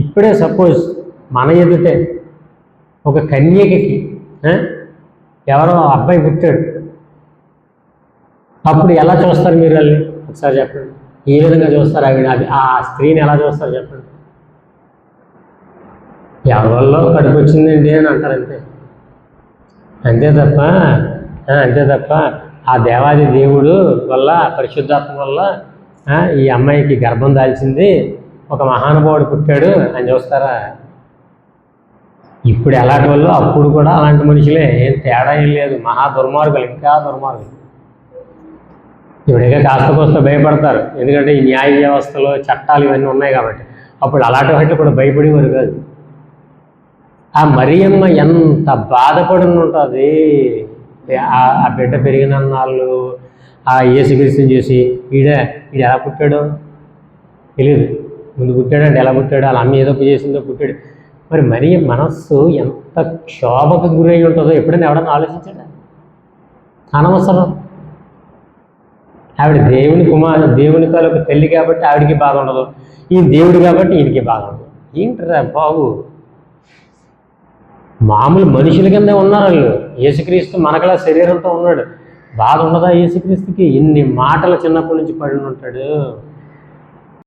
ఇప్పుడే సపోజ్ మన ఎదుటే ఒక కన్యకకి ఎవరో అబ్బాయి పుట్టాడు, అప్పుడు ఎలా చూస్తారు మీరు వాళ్ళని ఒకసారి చెప్పండి? ఏ విధంగా చూస్తారు ఆ స్త్రీని ఎలా చూస్తారు చెప్పండి? ఎవరిలో కడుపు వచ్చిందండి అని అంటారంటే, అంతే తప్ప ఆ దేవాది దేవుడు వల్ల, పరిశుద్ధాత్మ వల్ల ఈ అమ్మాయికి గర్భం దాల్చింది, ఒక మహానుభావుడు పుట్టాడు అని చూస్తారా? ఇప్పుడు ఎలాంటి వాళ్ళు అప్పుడు కూడా అలాంటి మనుషులే, ఏం తేడా ఏం లేదు. మహా దుర్మార్గులు, ఇంకా దుర్మార్గులు. ఇప్పుడైతే కాస్త కోస్త భయపడతారు, ఎందుకంటే ఈ న్యాయ వ్యవస్థలో చట్టాలు ఇవన్నీ ఉన్నాయి కాబట్టి. అప్పుడు అలాంటి వాటిలో కూడా భయపడేవారు కాదు. ఆ మరియమ్మ ఎంత బాధపడి ఉంటుంది, ఆ బిడ్డ పెరిగిన నాళ్ళు ఆ యేసుక్రీస్తుని చూసి, ఈడు ఎలా పుట్టాడో తెలియదు, ముందు పుట్టాడంటే ఎలా పుట్టాడు, వాళ్ళ అమ్మ ఏదో చేసిందో పుట్టాడు. మరి మరియ మనస్సు ఎంత క్షోభకు గురై ఉంటుందో ఎప్పుడైనా ఎవడన్నా ఆలోచించాడా? అనవసరం. ఆవిడ దేవుని తాలూకు తల్లి కాబట్టి ఆవిడికి బాధ ఉండదు, ఈయన దేవుడు కాబట్టి ఈయనకి బాధ ఉండదు. ఏంటరా బాబు, మామూలు మనుషుల కిందే ఉన్నారు వాళ్ళు. యేసుక్రీస్తు మనకలా శరీరంతో ఉన్నాడు, బాధ ఉండదా యేసుక్రీస్తుకి? ఇన్ని మాటలు చిన్నప్పటి నుంచి పడి ఉంటాడు.